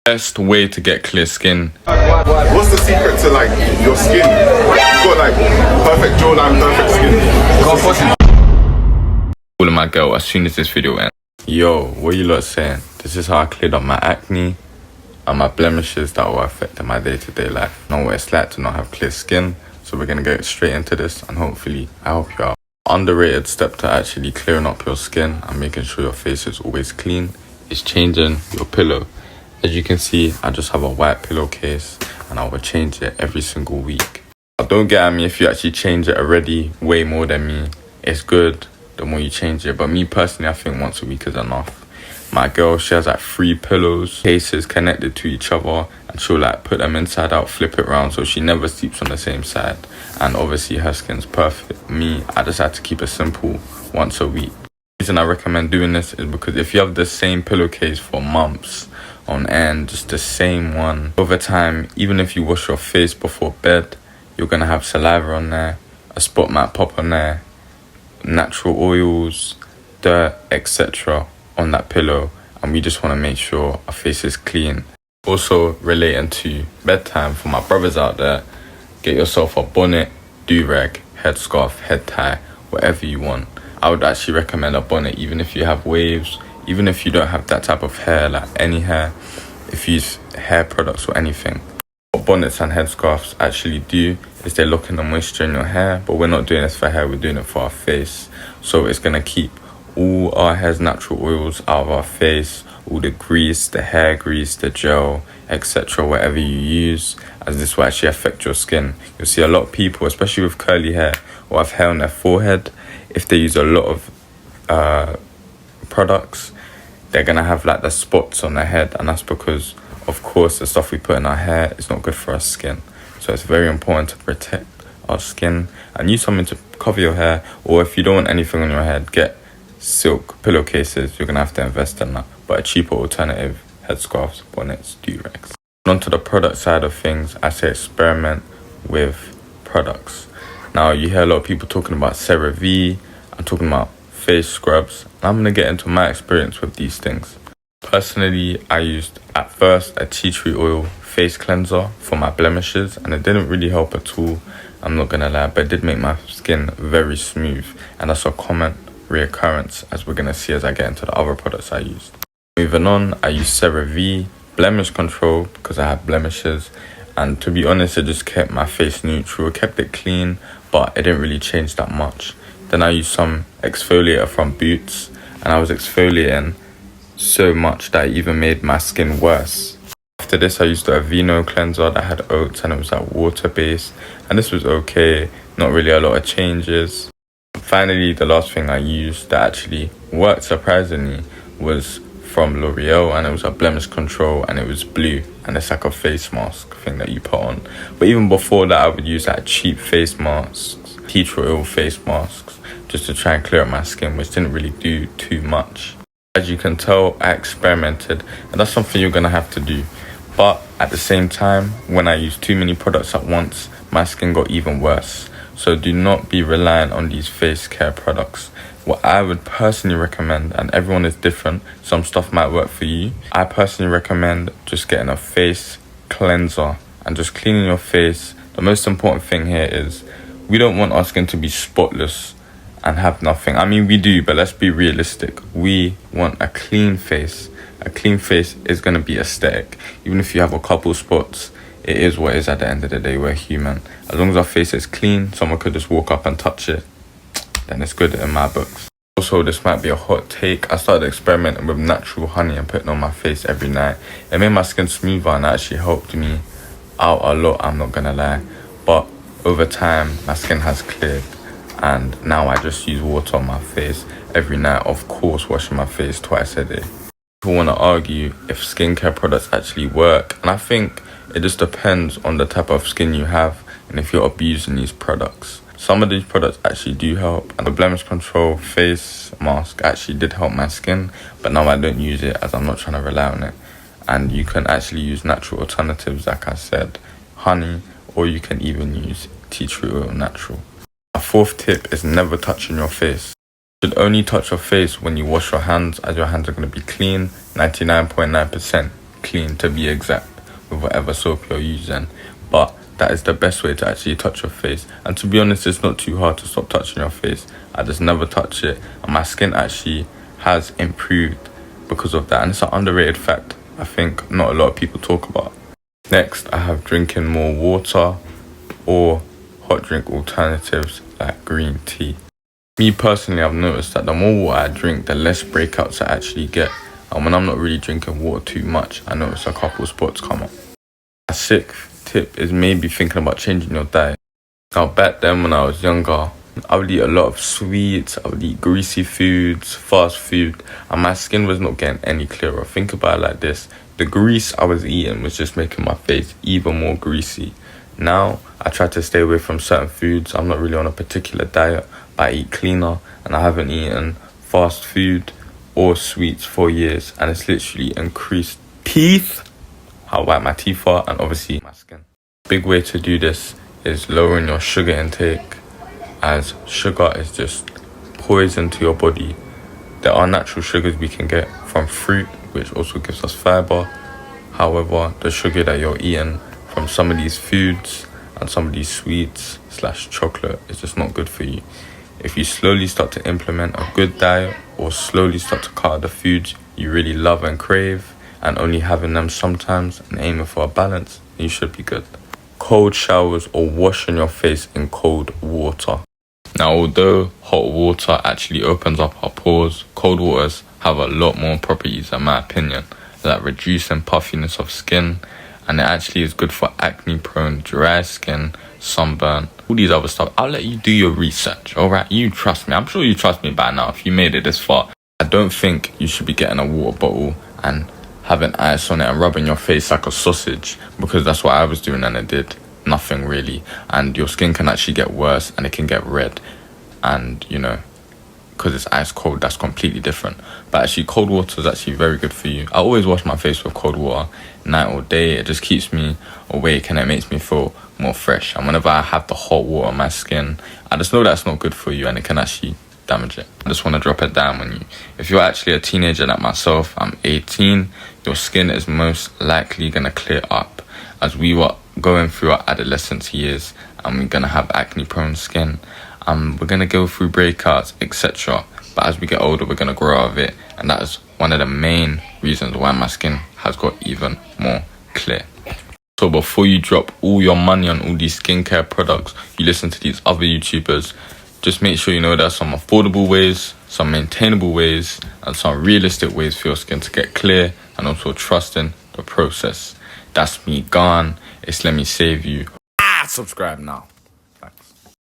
Best way to get clear skin. What's the secret to like your skin? You've got like perfect jawline, perfect skin. Calling my girl as soon as this video ends. Yo, what you lot saying? This is how I cleared up my acne and my blemishes that were affecting my day-to-day life. Know what it's like to not have clear skin, so we're gonna get straight into this and hopefully I help you out. Underrated step to actually clearing up your skin and making sure your face is always clean is changing your pillow. As you can see, I just have a white pillowcase and I will change it every single week. But don't get at me if you actually change it already way more than me. It's good the more you change it, but me personally, I think once a week is enough. My girl, she has like 3 pillows cases connected to each other, and she'll like put them inside out, flip it around so she never sleeps on the same side. And obviously her skin's perfect. Me, I just had to keep it simple once a week. The reason I recommend doing this is because if you have the same pillowcase for months on end, just the same one, over time, even if you wash your face before bed, you're gonna have saliva on there, a spot might pop on there, natural oils, dirt, etc. on that pillow, and we just want to make sure our face is clean. Also relating to bedtime, for my brothers out there, get yourself a bonnet, do-rag, headscarf, head tie, whatever you want. I would actually recommend a bonnet even if you have waves, even if you don't have that type of hair, like any hair, if you use hair products or anything. What bonnets and headscarves actually do is they lock in the moisture in your hair, but we're not doing this for hair, we're doing it for our face. So it's going to keep all our hair's natural oils out of our face, all the grease, the hair grease, the gel, etc., whatever you use, as this will actually affect your skin. You'll see a lot of people, especially with curly hair or have hair on their forehead, if they use a lot of products, they're gonna have like the spots on their head, and that's because of course the stuff we put in our hair is not good for our skin. So it's very important to protect our skin and use something to cover your hair, or if you don't want anything on your head, get silk pillowcases. You're gonna have to invest in that, but a cheaper alternative, headscarves, bonnets, do-rags. On to the product side of things, I say experiment with products. Now you hear a lot of people talking about CeraVe and talking about face scrubs. I'm gonna get into my experience with these things. Personally, I used at first a tea tree oil face cleanser for my blemishes, and it didn't really help at all, I'm not gonna lie, but it did make my skin very smooth, and that's a common reoccurrence as we're gonna see as I get into the other products I used. Moving on, I used CeraVe blemish control because I have blemishes, and to be honest, it just kept my face neutral, it kept it clean, but it didn't really change that much. Then I used some exfoliator from Boots, and I was exfoliating so much that it even made my skin worse. After this, I used a Aveeno cleanser that had oats, and it was like water based, and this was okay, not really a lot of changes. Finally, the last thing I used that actually worked surprisingly was from L'Oreal, and it was a blemish control, and it was blue, and it's like a face mask thing that you put on. But even before that, I would use like cheap face masks, tea tree oil face masks, just to try and clear up my skin, which didn't really do too much. As you can tell, I experimented, and that's something you're gonna have to do. But at the same time, when I used too many products at once, my skin got even worse. So do not be reliant on these face care products. What I would personally recommend, and everyone is different, some stuff might work for you. I personally recommend just getting a face cleanser and just cleaning your face. The most important thing here is we don't want our skin to be spotless and have nothing. I mean, we do, but let's be realistic. We want a clean face. A clean face is going to be aesthetic. Even if you have a couple spots, it is what it is at the end of the day. We're human. As long as our face is clean, someone could just walk up and touch it, then it's good in my books. Also, this might be a hot take. I started experimenting with natural honey and putting it on my face every night. It made my skin smoother and actually helped me out a lot, I'm not going to lie. But over time, my skin has cleared, and now I just use water on my face every night. Of course, washing my face twice a day. People want to argue if skincare products actually work, and I think it just depends on the type of skin you have and if you're abusing these products. Some of these products actually do help, and the blemish control face mask actually did help my skin, but now I don't use it as I'm not trying to rely on it. And you can actually use natural alternatives, like I said, honey, or you can even use tea tree oil natural. A fourth tip is never touching your face. You should only touch your face when you wash your hands, as your hands are going to be clean, 99.9% clean, to be exact, with whatever soap you're using. But that is the best way to actually touch your face. And to be honest, it's not too hard to stop touching your face. I just never touch it, and my skin actually has improved because of that. And it's an underrated fact I think not a lot of people talk about. Next, I have drinking more water or hot drink alternatives like green tea. Me personally, I've noticed that the more water I drink, the less breakouts I actually get. And when I'm not really drinking water too much, I notice a couple spots come up. A sixth tip is maybe thinking about changing your diet. Now, back then when I was younger, I would eat a lot of sweets, I would eat greasy foods, fast food, and my skin was not getting any clearer. Think about it like this. The grease I was eating was just making my face even more greasy. Now, I try to stay away from certain foods. I'm not really on a particular diet, but I eat cleaner, and I haven't eaten fast food or sweets for years, and it's literally increased teeth, how white my teeth are, and obviously my skin. Big way to do this is lowering your sugar intake, as sugar is just poison to your body. There are natural sugars we can get from fruit, which also gives us fiber. However, the sugar that you're eating from some of these foods and some of these sweets / chocolate is just not good for you. If you slowly start to implement a good diet, or slowly start to cut out the foods you really love and crave, and only having them sometimes and aiming for a balance, you should be good. Cold showers or washing your face in cold water. Now, although hot water actually opens up our pores, cold waters have a lot more properties, in my opinion, like reducing puffiness of skin, and it actually is good for acne-prone, dry skin, sunburn, all these other stuff. I'll let you do your research, alright? You trust me. I'm sure you trust me by now if you made it this far. I don't think you should be getting a water bottle and having ice on it and rubbing your face like a sausage, because that's what I was doing and it did nothing really. And your skin can actually get worse and it can get red. And, you know, because it's ice cold, that's completely different. But actually, cold water is actually very good for you. I always wash my face with cold water, night or day. It just keeps me awake and it makes me feel more fresh. And whenever I have the hot water on my skin, I just know that's not good for you and it can actually damage it. I just want to drop it down on you. If you're actually a teenager like myself, I'm 18, your skin is most likely going to clear up, as we were going through our adolescence years and we're going to have acne prone skin. We're going to go through breakouts, etc. But as we get older, we're going to grow out of it. And that is one of the main reasons why my skin has got even more clear. So before you drop all your money on all these skincare products, you listen to these other YouTubers, just make sure you know there's some affordable ways, some maintainable ways, and some realistic ways for your skin to get clear, and also trusting the process. That's me gone. It's Let Me Save You. Subscribe now.